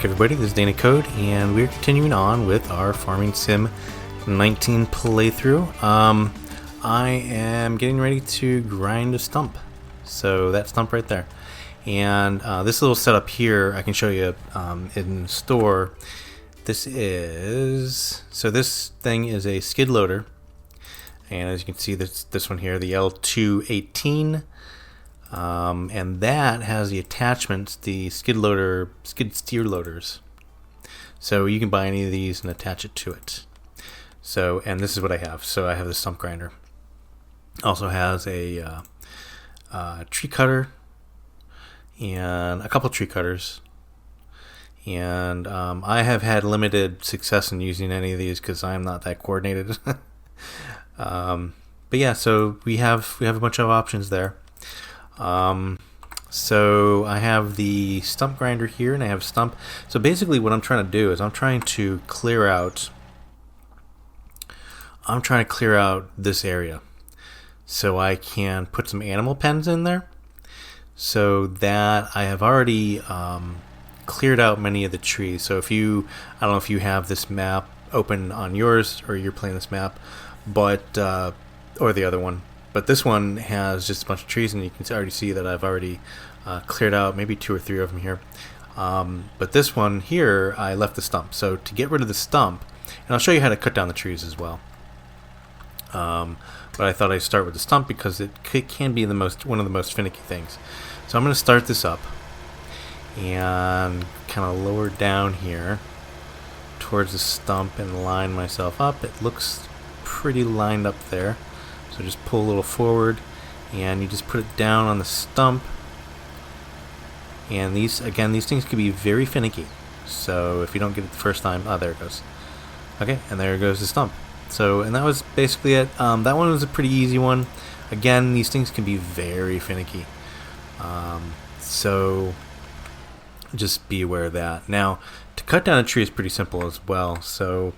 back, everybody. This is DannyCode, and we're continuing on with our Farming Sim 19 playthrough. I am getting ready to grind a stump. So that stump right there. And this little setup here, I can show you in the store. This thing is a skid loader. And as you can see, this one here, the L218. And that has the attachments, the skid steer loaders. So you can buy any of these and attach it to it. So, and this is what I have. So I have the stump grinder. Also has a tree cutter and a couple tree cutters. And I have had limited success in using any of these because I'm not that coordinated. But yeah, so we have a bunch of options there. So I have the stump grinder here, and I have stump. So basically what I'm trying to do is I'm trying to clear out this area so I can put some animal pens in there, so that I have already cleared out many of the trees. So I don't know if you have this map open on yours or you're playing this map, but or the other one. But this one has just a bunch of trees, and you can already see that I've already cleared out maybe 2 or 3 of them here. But this one here, I left the stump. So to get rid of the stump, and I'll show you how to cut down the trees as well. But I thought I'd start with the stump because it can be one of the most finicky things. So I'm going to start this up and kind of lower down here towards the stump and line myself up. It looks pretty lined up there. So just pull a little forward, and you just put it down on the stump. And these things can be very finicky. So if you don't get it the first time, there it goes. Okay, and there goes the stump. So, and that was basically it. That one was a pretty easy one. Again, these things can be very finicky. So just be aware of that. Now, to cut down a tree is pretty simple as well. So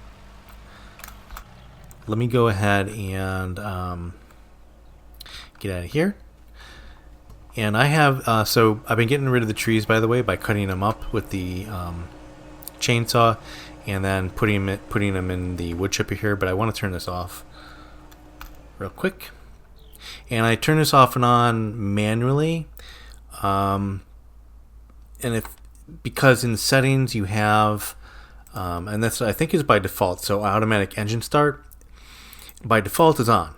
let me go ahead and get out of here. And I have, so I've been getting rid of the trees, by the way, by cutting them up with the chainsaw and then putting them in the wood chipper here. But I want to turn this off real quick. And I turn this off and on manually. Because in the settings you have, and that's, I think, is by default. So automatic engine start by default is on.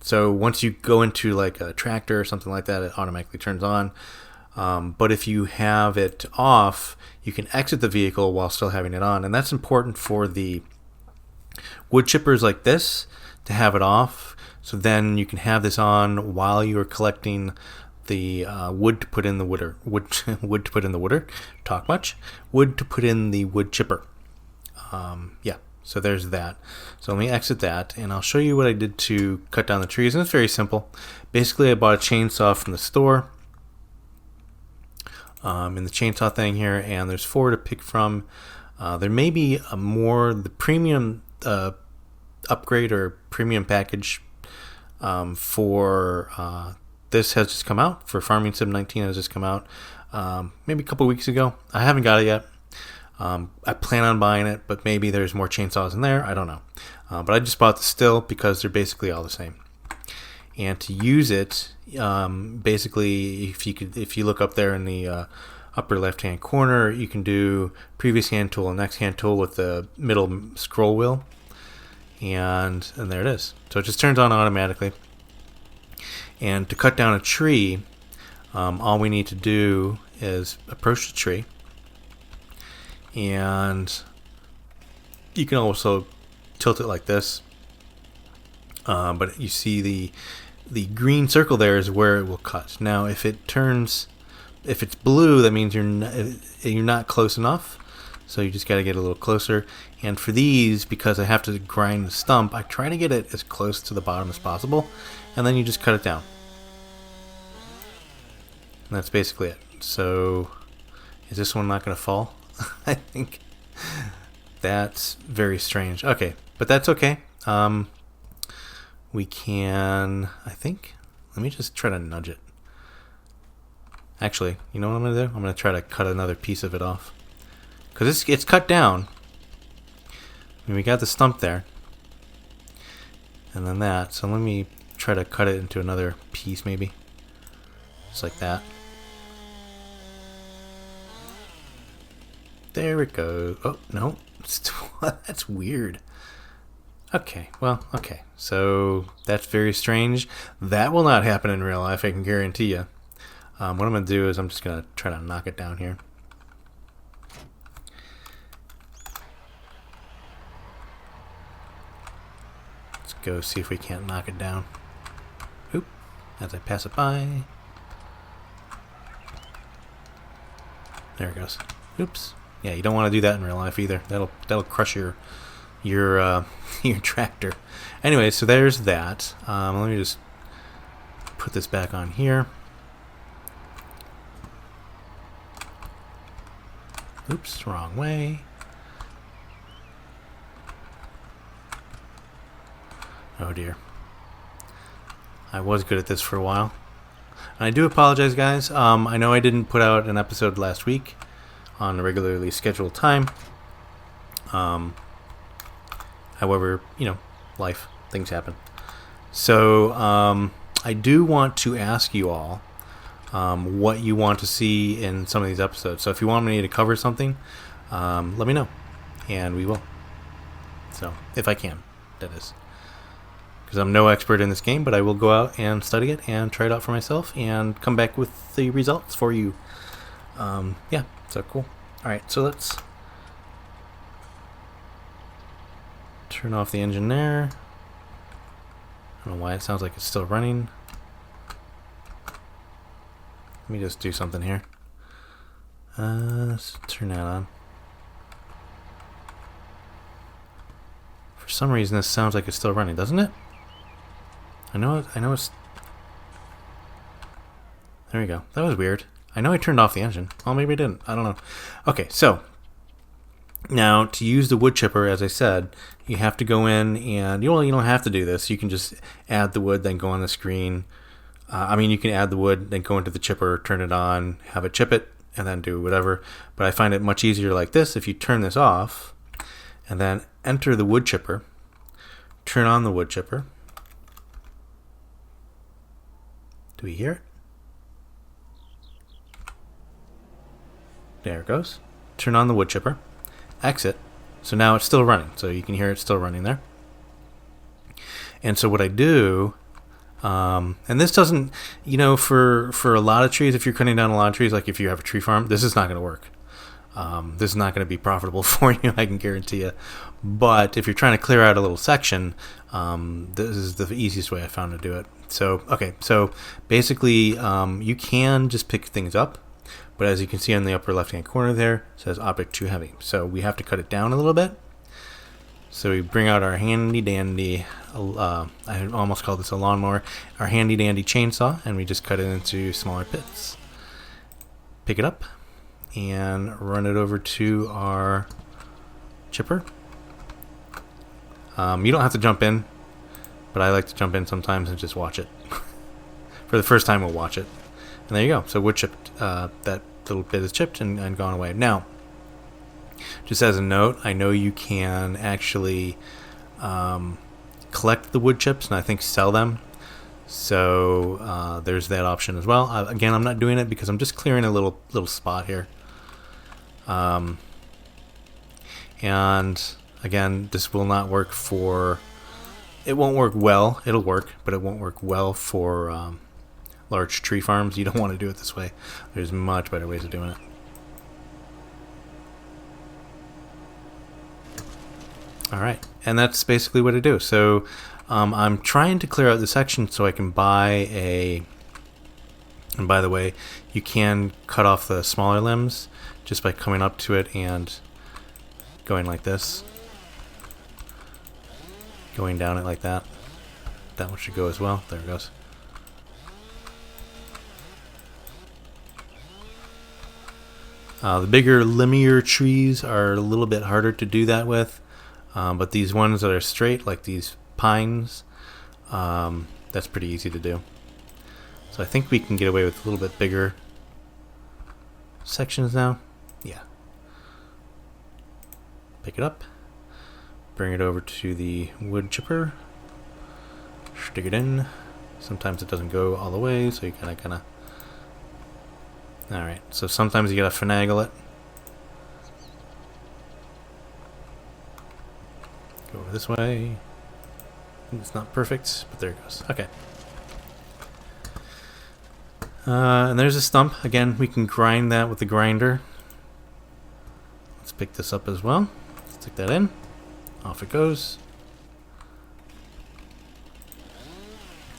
So once you go into like a tractor or something like that, it automatically turns on. But if you have it off, you can exit the vehicle while still having it on. And that's important for the wood chippers like this, to have it off. So then you can have this on while you're collecting the wood to put in the wood to put in the wood chipper. Yeah. So there's that. So let me exit that, and I'll show you what I did to cut down the trees. And it's very simple. Basically, I bought a chainsaw from the store in the chainsaw thing here, and there's 4 to pick from. There may be the premium upgrade or premium package for this has just come out. For Farming Sim 19 has just come out maybe a couple weeks ago. I haven't got it yet. I plan on buying it, but maybe there's more chainsaws in there. I don't know. But I just bought the still because they're basically all the same. And to use it, basically, if you look up there in the upper left-hand corner, you can do previous hand tool and next hand tool with the middle scroll wheel. And there it is. So it just turns on automatically. And to cut down a tree, all we need to do is approach the tree. And you can also tilt it like this, but you see the green circle there is where it will cut. Now if it's blue, that means you're not close enough, so you just got to get a little closer. And for these, because I have to grind the stump, I try to get it as close to the bottom as possible, and then you just cut it down. And that's basically it. So is this one not going to fall? I think that's very strange. Okay, but that's okay. We can, I think, let me just try to nudge it. Actually, you know what I'm going to do? I'm going to try to cut another piece of it off. because it's cut down. And we got the stump there. And then that. So let me try to cut it into another piece maybe. Just like that. There it goes. Oh, no. That's weird. Okay, well, okay. So that's very strange. That will not happen in real life, I can guarantee you. What I'm going to do is I'm just going to try to knock it down here. Let's go see if we can't knock it down. Oop, as I pass it by. There it goes. Oops. Yeah, you don't want to do that in real life either. That'll crush your your tractor. Anyway, so there's that. Let me just put this back on here. Oops, wrong way. Oh dear. I was good at this for a while. And I do apologize, guys. I know I didn't put out an episode last week on a regularly scheduled time. However, you know, life, things happen. So I do want to ask you all what you want to see in some of these episodes. So if you want me to cover something, let me know, and we will. So if I can, that is. Because I'm no expert in this game, but I will go out and study it and try it out for myself and come back with the results for you. Yeah, so cool. Alright, so let's turn off the engine there. I don't know why it sounds like it's still running. Let me just do something here. Let's turn that on. For some reason this sounds like it's still running, doesn't it? I know it's... There we go. That was weird. I know I turned off the engine. Oh, maybe I didn't. I don't know. Okay, so now to use the wood chipper, as I said, you have to go in and you don't have to do this. You can just add the wood, then go on the screen. You can add the wood, then go into the chipper, turn it on, have it chip it, and then do whatever. But I find it much easier like this. If you turn this off and then enter the wood chipper, turn on the wood chipper. Do we hear it? There it goes. Turn on the wood chipper. Exit. So now it's still running. So you can hear it still running there. And so what I do, and this doesn't, for a lot of trees, if you're cutting down a lot of trees, like if you have a tree farm, this is not going to work. This is not going to be profitable for you, I can guarantee you. But if you're trying to clear out a little section, this is the easiest way I found to do it. So, okay, so basically you can just pick things up, but as you can see on the upper left-hand corner there, it says object too heavy. So we have to cut it down a little bit. So we bring out our handy-dandy, I almost called this a lawnmower, our handy-dandy chainsaw, and we just cut it into smaller bits. Pick it up and run it over to our chipper. You don't have to jump in, but I like to jump in sometimes and just watch it. For the first time, we'll watch it. And there you go. So we're chipped. That little bit is chipped and gone away. Now, just as a note, I know you can actually collect the wood chips and I think sell them. So there's that option as well. Again, I'm not doing it because I'm just clearing a little spot here. And again, this will not work for... It won't work well. It'll work, but it won't work well for large tree farms. You don't want to do it this way. There's much better ways of doing it. Alright, and that's basically what I do. So I'm trying to clear out the section so I can buy a... And by the way, you can cut off the smaller limbs just by coming up to it and going like this. Going down it like that. That one should go as well. There it goes. The bigger, limbier trees are a little bit harder to do that with. But these ones that are straight, like these pines, that's pretty easy to do. So I think we can get away with a little bit bigger sections now. Yeah. Pick it up, bring it over to the wood chipper, stick it in. Sometimes it doesn't go all the way, so you kind of. Alright, so sometimes you gotta finagle it. Go over this way. It's not perfect, but there it goes. Okay. And there's a stump. Again, we can grind that with the grinder. Let's pick this up as well. Stick that in. Off it goes.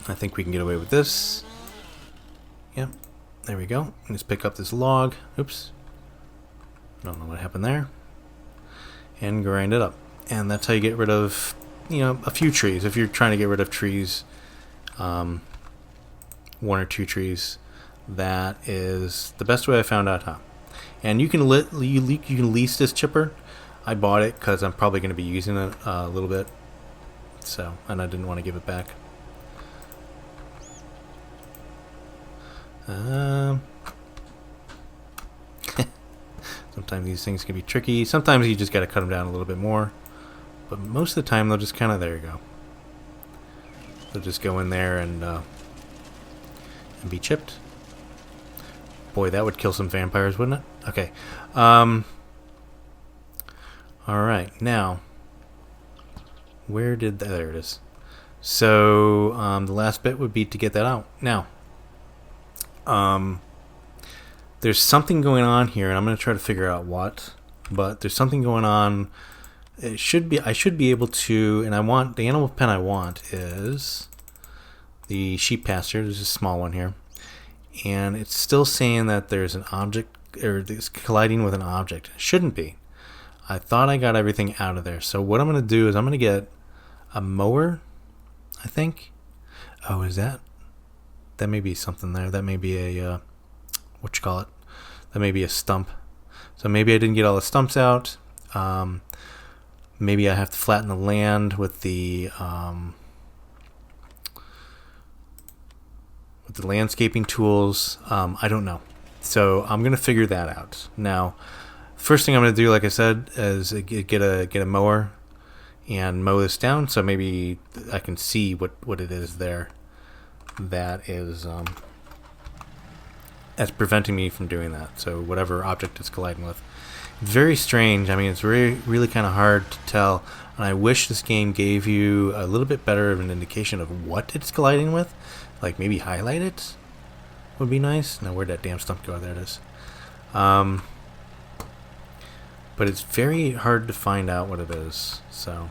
I think we can get away with this. Yep. There we go. Let's pick up this log. Oops. I don't know what happened there. And grind it up. And that's how you get rid of, a few trees. If you're trying to get rid of trees, one or two trees, that is the best way I found out how. And you can lease this chipper. I bought it because I'm probably going to be using it a little bit. So, and I didn't want to give it back. Sometimes these things can be tricky. Sometimes you just got to cut them down a little bit more. But most of the time, they'll just kind of, there you go. They'll just go in there and be chipped. Boy, that would kill some vampires, wouldn't it? Okay. Alright, now. Where did that... There it is. So, the last bit would be to get that out. Now, there's something going on here, and I'm going to try to figure out what. But there's something going on... I should be able to, and I want, the animal pen I want is the sheep pasture. There's a small one here. And it's still saying that there's an object, or it's colliding with an object. It shouldn't be. I thought I got everything out of there. So what I'm going to do is I'm going to get a mower, I think. Oh, is that? That may be something there. That may be a, that may be a stump. So maybe I didn't get all the stumps out. Maybe I have to flatten the land with the landscaping tools. I don't know. So I'm going to figure that out. Now, first thing I'm going to do, like I said, is get a mower and mow this down. So maybe I can see what it is there that is that's preventing me from doing that. So whatever object it's colliding with. Very strange. I mean, it's really kind of hard to tell. And I wish this game gave you a little bit better of an indication of what it's colliding with. Like maybe highlight it would be nice. Now, where'd that damn stump go? There it is. But it's very hard to find out what it is. So,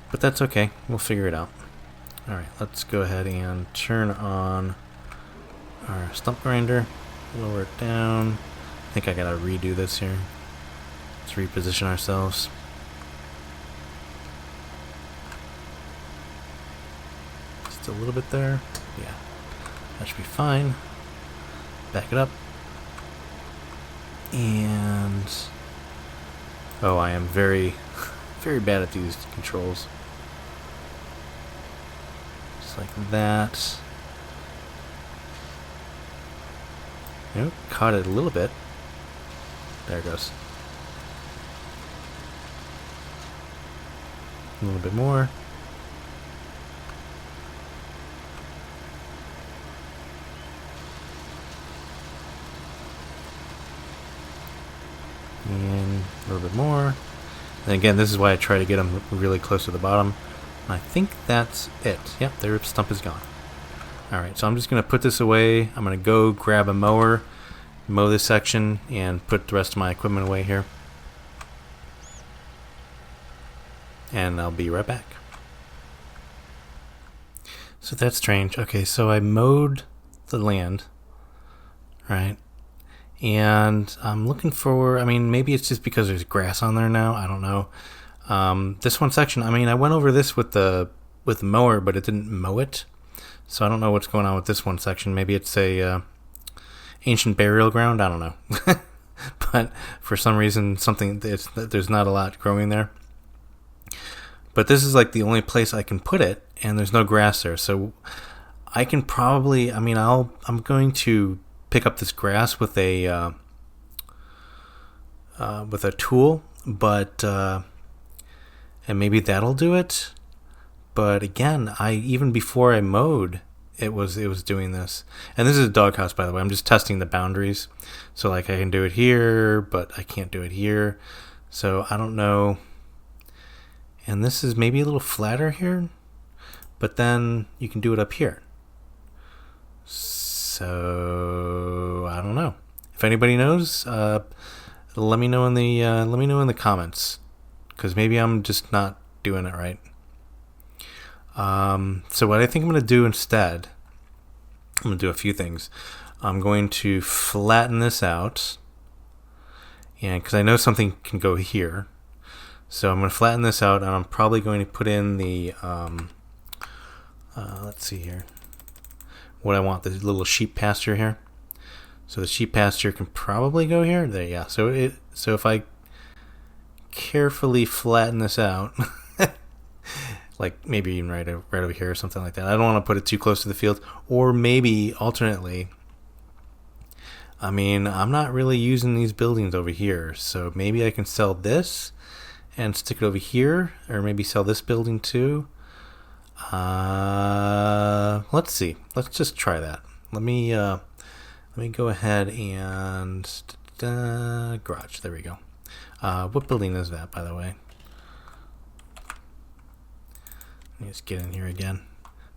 but that's okay. We'll figure it out. All right, let's go ahead and turn on our stump grinder. Lower it down. I think I gotta redo this here. Let's reposition ourselves. Just a little bit there. Yeah, that should be fine. Back it up. And oh, I am very, very bad at these controls. Just like that. Nope, caught it a little bit. There it goes. A little bit more. And a little bit more. And again, this is why I try to get them really close to the bottom. I think that's it. Yep, their stump is gone. Alright, so I'm just going to put this away. I'm going to go grab a mower, mow this section, and put the rest of my equipment away here. And I'll be right back. So that's strange. Okay, so I mowed the land, right? And I'm looking for, I mean, maybe it's just because there's grass on there now. I don't know. This one section, I mean, I went over this with the mower, but it didn't mow it. So I don't know what's going on with this one section. Maybe it's a ancient burial ground. I don't know. But for some reason, there's not a lot growing there. But this is like the only place I can put it, and there's no grass there. So I can probably, I mean, I'm going to pick up this grass with a tool but and maybe that'll do it. But again, even before I mowed, it was doing this. And this is a doghouse, by the way. I'm just testing the boundaries. So like I can do it here, but I can't do it here. So I don't know. And this is maybe a little flatter here, but then you can do it up here. So I don't know. If anybody knows, let me know in the comments, because maybe I'm just not doing it right. So what I think I'm going to do instead, I'm going to do a few things. I'm going to flatten this out, and because I know something can go here, so I'm going to flatten this out, and I'm probably going to put in the let's see here, what I want, the little sheep pasture here. So the sheep pasture can probably go here. There, yeah. So if I carefully flatten this out, like maybe even right over here or something like that. I don't want to put it too close to the field. Or maybe alternately, I mean, I'm not really using these buildings over here, so maybe I can sell this and stick it over here, or maybe sell this building too. Let's see. Let's just try that. Let me go ahead and garage. There we go. What building is that, by the way? Let me just get in here again.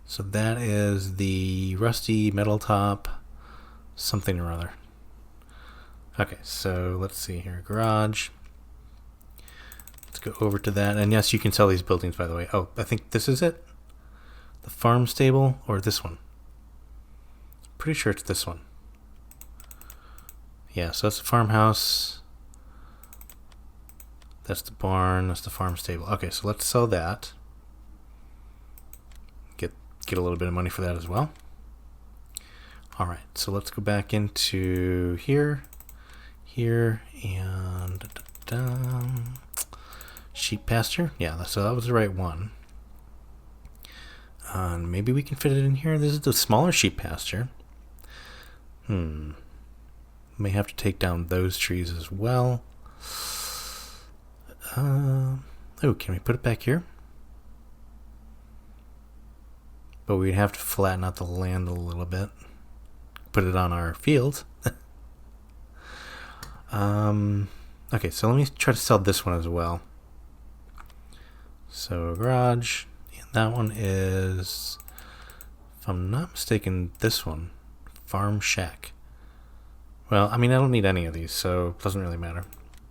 So that is the rusty metal top something or other. Okay, so let's see here. Garage. Let's go over to that. And yes, you can sell these buildings, by the way. Oh, I think this is it. The farm stable, or this one. Pretty sure it's this one. Yeah, so that's the farmhouse. That's the barn. That's the farm stable. Okay, so let's sell that. Get a little bit of money for that as well. All right, so let's go back into here, and sheep pasture. Yeah, so that was the right one. And maybe we can fit it in here. This is the smaller sheep pasture. May have to take down those trees as well. Oh, can we put it back here? But we'd have to flatten out the land a little bit. Put it on our field. Okay, so let me try to sell this one as well. So garage, and that one is, if I'm not mistaken, this one, farm shack. Well, I mean, I don't need any of these, so it doesn't really matter.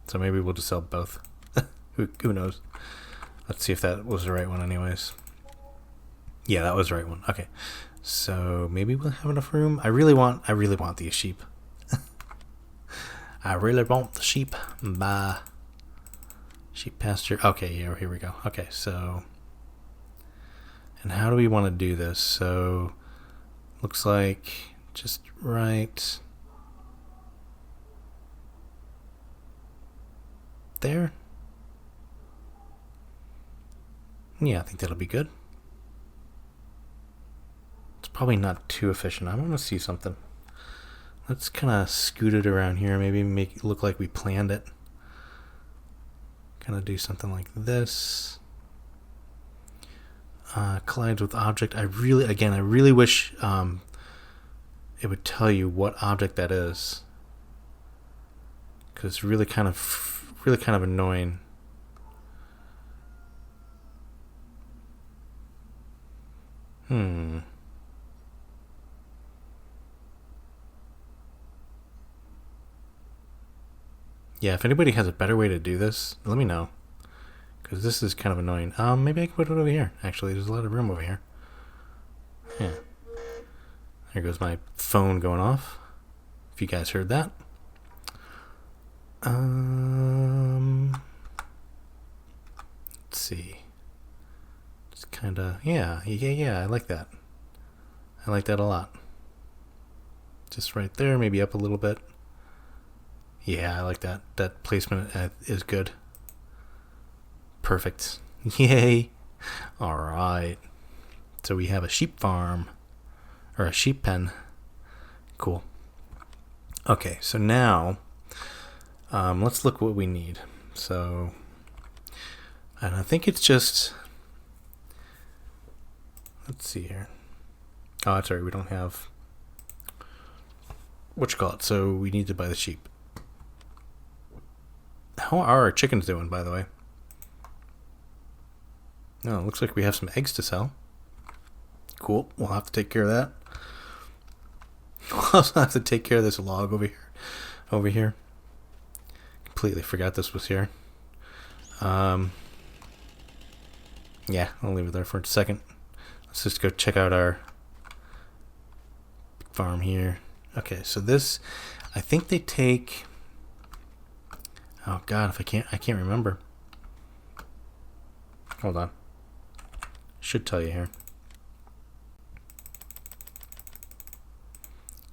So maybe we'll just sell both. Who knows? Let's see if that was the right one anyways. Yeah, that was the right one. Okay. So maybe we'll have enough room. I really want these sheep. I really want the sheep. Bye. Sheep pasture. Okay, yeah, here we go. Okay, so, and how do we want to do this? So looks like just right there. Yeah, I think that'll be good. It's probably not too efficient. I want to see something. Let's kind of scoot it around here. Maybe make it look like we planned it. Kind of do something like this. Collides with object. I really wish it would tell you what object that is, because it's really kind of annoying. Yeah, if anybody has a better way to do this, let me know, because this is kind of annoying. Maybe I can put it over here. Actually, there's a lot of room over here. Yeah. There goes my phone going off, if you guys heard that. Let's see. It's kind of, yeah, I like that. I like that a lot. Just right there, maybe up a little bit. Yeah, I like that. That placement is good. Perfect. Yay. All right. So we have a sheep farm, or a sheep pen. Cool. Okay, so now let's look what we need. So, and I think it's just, let's see here. Oh, that's right, we don't have, so we need to buy the sheep. How are our chickens doing, by the way? No, it looks like we have some eggs to sell. Cool, we'll have to take care of that. We'll also have to take care of this log over here. Completely forgot this was here. Yeah, I'll leave it there for a second. Let's just go check out our farm here. Okay, so this, I think they take, oh god, if I can't remember. Hold on. Should tell you here.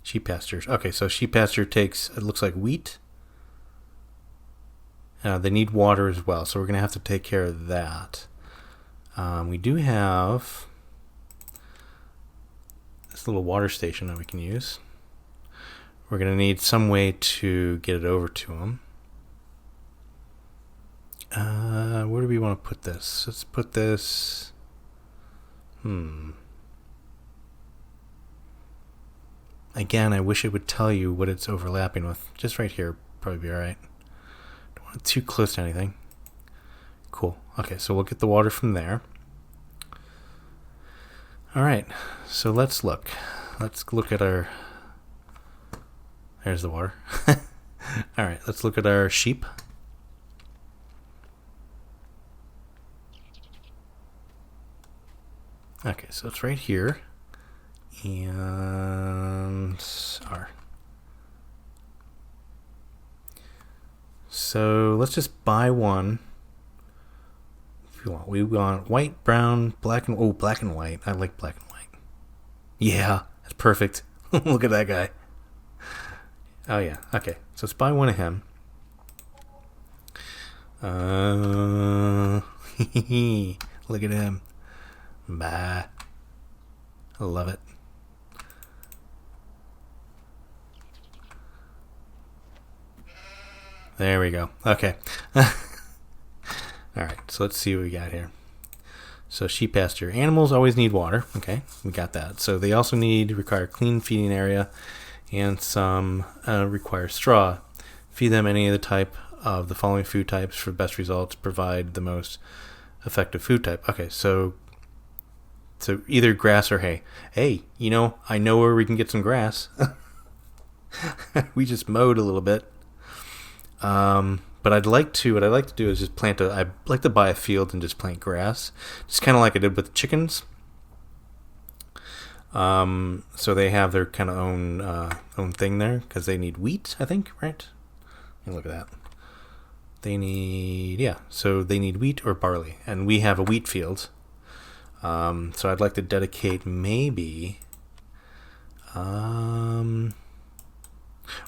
Sheep pastures. Okay, so sheep pasture takes, it looks like wheat. They need water as well, so we're going to have to take care of that. We do have this little water station that we can use. We're going to need some way to get it over to them. Where do we want to put this? Let's put this... Again, I wish it would tell you what it's overlapping with. Just right here, probably be alright. Don't want it too close to anything. Cool. Okay, so we'll get the water from there. Alright, so let's look. Let's look at our... There's the water. Alright, let's look at our sheep. Okay, so it's right here. And R. So let's just buy one. If you want, we want white, brown, black, and black and white. I like black and white. Yeah, that's perfect. Look at that guy. Oh yeah. Okay, so let's buy one of him. Look at him. Bah. I love it. There we go. Okay. Alright, so let's see what we got here. So sheep pasture. Animals always need water. Okay, we got that. So they also require clean feeding area and some require straw. Feed them any of the type of the following food types for best results. Provide the most effective food type. Okay, so either grass or hay. Hey, I know where we can get some grass. We just mowed a little bit. But what I'd like to do is just I'd like to buy a field and just plant grass. Just kind of like I did with the chickens. So they have their kind of own thing there because they need wheat, I think, right? Look at that. They need, so they need wheat or barley. And we have a wheat field. So I'd like to dedicate maybe,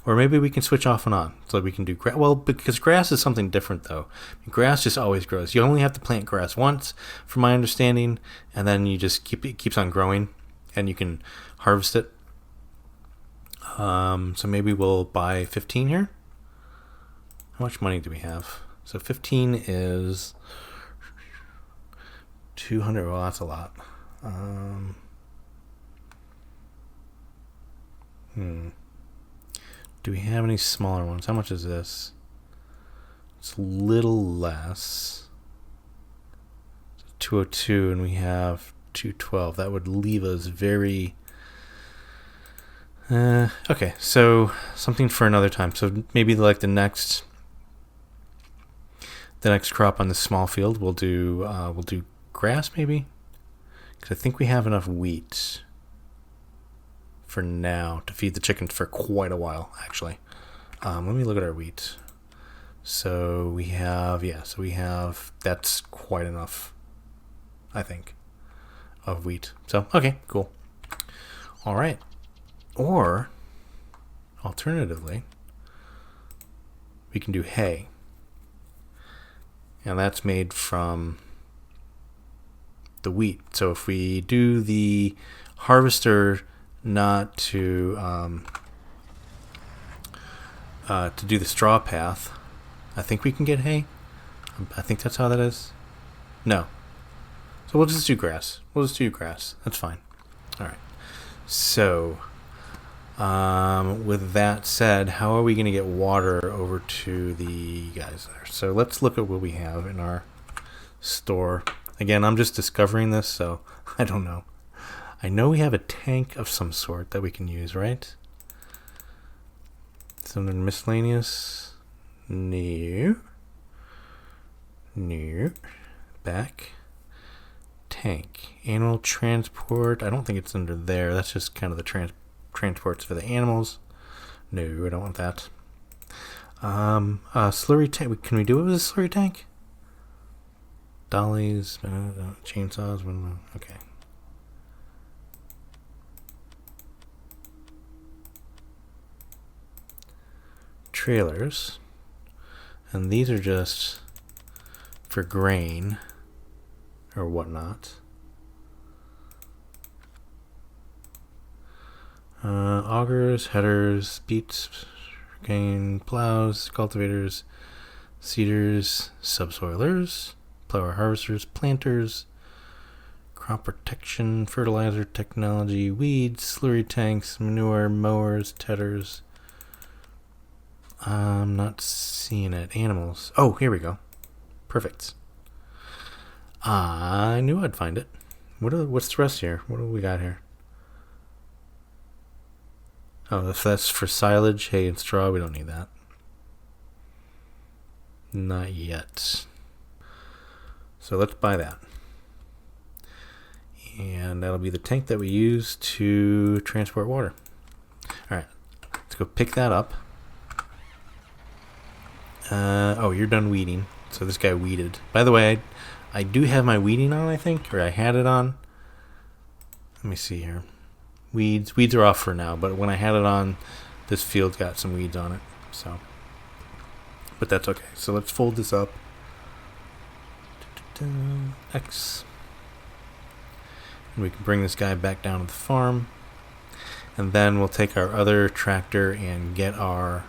or maybe we can switch off and on so we can do grass. Well, because grass is something different though. Grass just always grows. You only have to plant grass once, from my understanding, and then you just it keeps on growing, and you can harvest it. So maybe we'll buy 15 here. How much money do we have? So 15 is 200. Well, that's a lot. Do we have any smaller ones? How much is this? It's a little less. 202, and we have 212. That would leave us very... okay, so something for another time. So maybe like the next crop on this small field, we'll do grass maybe, because I think we have enough wheat for now to feed the chickens for quite a while, actually. Let me look at our wheat. So we have, that's quite enough, I think, of wheat. So, okay, cool. All right. Or, alternatively, we can do hay. And that's made from the wheat. So if we do the harvester not to do the straw path, I think we can get hay. I think that's how that is. No. So we'll just do grass. We'll just do grass. That's fine. All right. So, with that said, how are we going to get water over to the guys there? So let's look at what we have in our store. Again, I'm just discovering this, so I don't know. I know we have a tank of some sort that we can use, right? Something miscellaneous. No. Back. Tank. Animal transport. I don't think it's under there. That's just kind of the transports for the animals. No, I don't want that. Slurry tank. Can we do it with a slurry tank? Dollies. Chainsaws. Okay. Trailers. And these are just for grain or whatnot. Augers, headers, beets, grain, plows, cultivators, seeders, subsoilers, plower harvesters, planters, crop protection, fertilizer technology, weeds, slurry tanks, manure, mowers, tedders. I'm not seeing it. Animals. Oh, here we go. Perfect. I knew I'd find it. What's the rest here? What do we got here? Oh, if that's for silage, hay, and straw, we don't need that. Not yet. So let's buy that. And that'll be the tank that we use to transport water. Alright, let's go pick that up. Oh, you're done weeding. So this guy weeded. By the way, I do have my weeding on, I think, or I had it on. Let me see here. Weeds are off for now, but when I had it on, this field got some weeds on it. So, but that's okay. So let's fold this up. X. And we can bring this guy back down to the farm. And then we'll take our other tractor and get our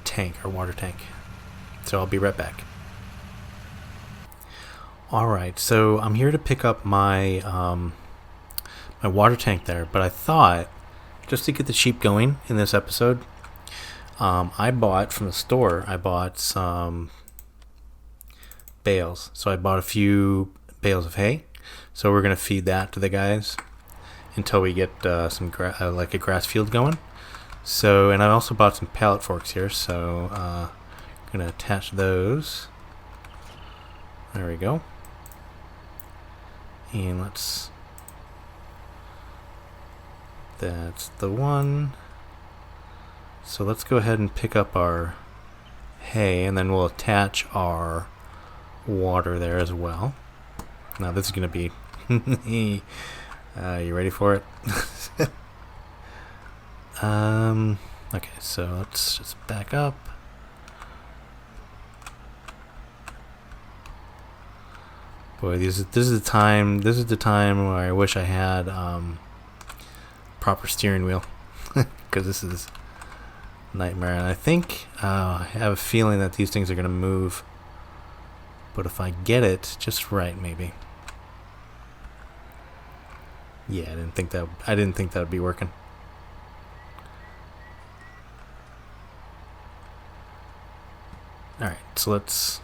tank, our water tank. So I'll be right back. Alright, so I'm here to pick up my my water tank there, but I thought, just to get the sheep going in this episode, I bought from the store, I bought some bales. So I bought a few bales of hay. So we're going to feed that to the guys until we get some like a grass field going. So, and I also bought some pallet forks here, so I'm going to attach those. There we go. And that's the one. So let's go ahead and pick up our hay, and then we'll attach our water there as well. Now this is going to be you ready for it? Okay, so let's just back up. Boy, this is the time where I wish I had proper steering wheel, because this is a nightmare. And I think I have a feeling that these things are going to move, but if I get it just right, maybe. Yeah, I didn't think that would be working. All right, so let's.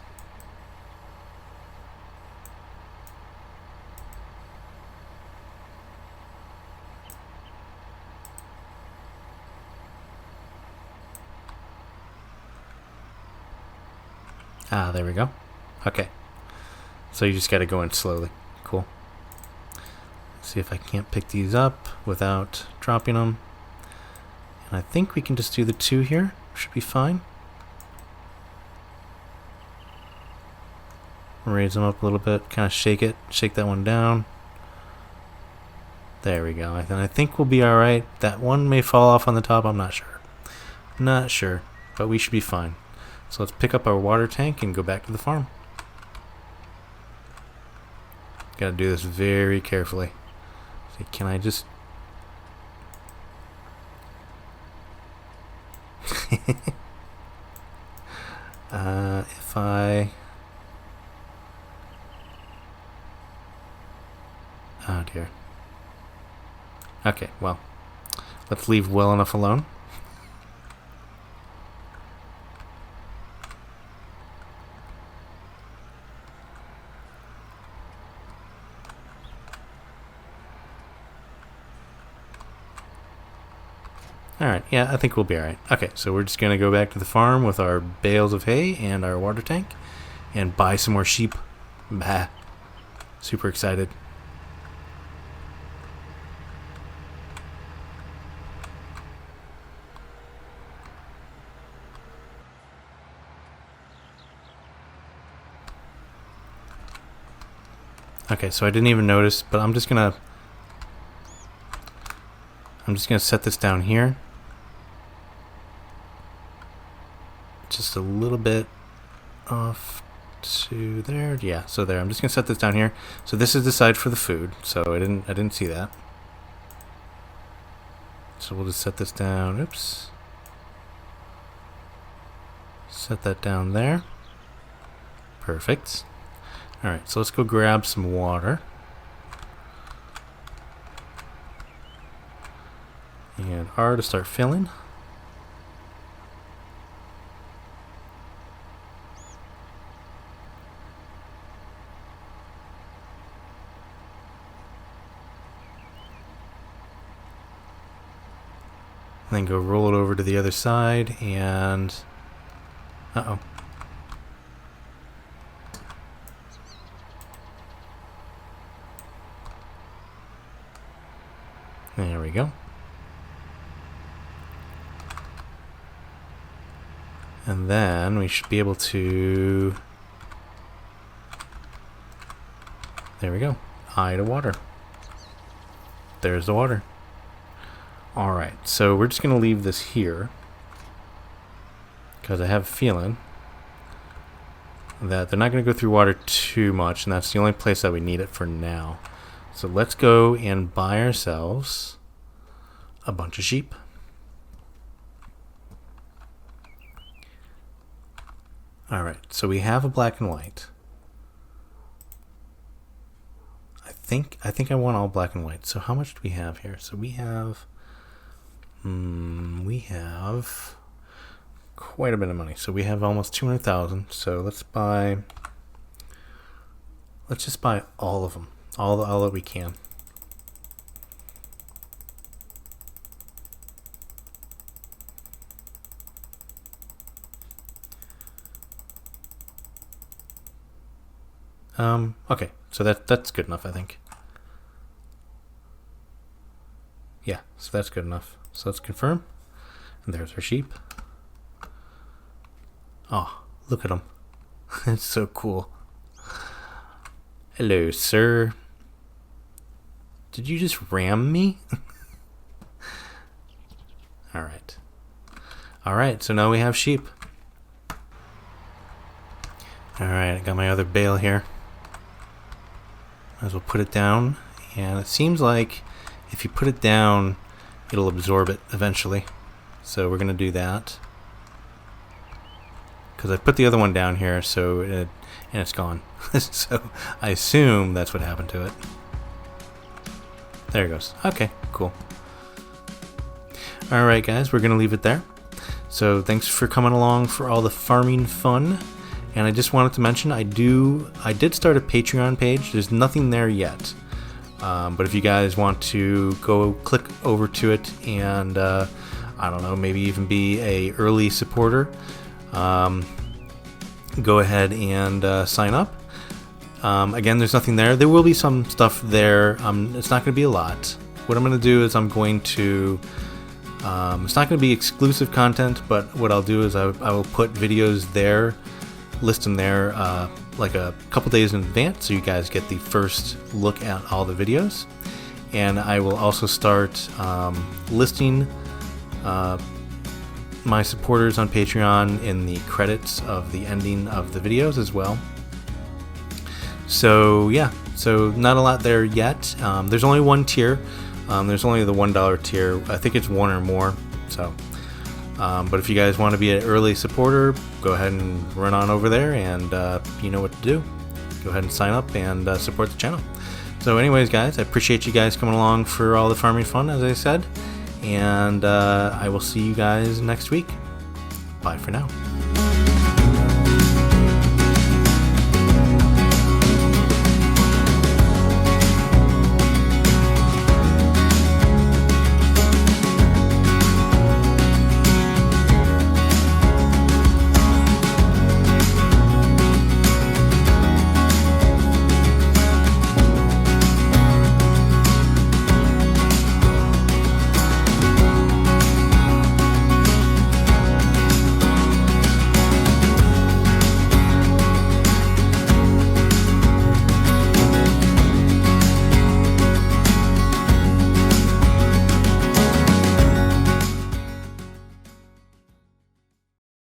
There we go. Okay. So you just got to go in slowly. Cool. See if I can't pick these up without dropping them. And I think we can just do the two here. Should be fine. Raise them up a little bit. Kind of shake it. Shake that one down. There we go. And I think we'll be alright. That one may fall off on the top. I'm not sure. Not sure. But we should be fine. So let's pick up our water tank and go back to the farm. Gotta do this very carefully. So can I just... If I... Oh dear. Okay, well, let's leave well enough alone. Alright, yeah, I think we'll be alright. Okay, so we're just going to go back to the farm with our bales of hay and our water tank and buy some more sheep. Bah. Super excited. Okay, so I didn't even notice, but I'm just gonna set this down here. Just a little bit off to there. Yeah, so there. I'm just gonna set this down here. So this is the side for the food. So I didn't see that. So we'll just set this down. Oops. Set that down there. Perfect. Alright, so let's go grab some water. And R to start filling. And then go roll it over to the other side and... Uh-oh. There we go. And then we should be able to... There we go. Eye to water. There's the water. Alright, so we're just going to leave this here. Because I have a feeling that they're not going to go through water too much. And that's the only place that we need it for now. So let's go and buy ourselves a bunch of sheep. Alright, so we have a black and white. I think I want all black and white. So how much do we have here? So we have quite a bit of money. So we have almost 200,000. So let's just buy all of them. All that we can. Okay, so that's good enough, I think. Yeah, so that's good enough. So let's confirm. And there's our sheep. Oh, look at them. It's so cool. Hello, sir. Did you just ram me? Alright. Alright, so now we have sheep. Alright, I got my other bale here. Might as well put it down. And it seems like if you put it down, it'll absorb it eventually. So we're going to do that. Because I put the other one down here, so and it's gone. So I assume that's what happened to it. There it goes. Okay, cool. Alright guys, we're going to leave it there. So thanks for coming along for all the farming fun. And I just wanted to mention, I did start a Patreon page. There's nothing there yet. But if you guys want to go click over to it and, I don't know, maybe even be a early supporter, go ahead and sign up. Again, there's nothing there. There will be some stuff there. It's not going to be a lot. What I'm going to do is I'm going to... it's not going to be exclusive content, but what I'll do is I will put videos there, list them there like a couple days in advance, so you guys get the first look at all the videos. And I will also start listing my supporters on Patreon in the credits of the ending of the videos as well. So yeah, so not a lot there yet. There's only one tier. There's only the $1 tier. I think it's one or more. So But if you guys want to be an early supporter, go ahead and run on over there, and you know what to do. Go ahead and sign up and support the channel. So anyways, guys, I appreciate you guys coming along for all the farming fun, as I said, and I will see you guys next week. Bye for now.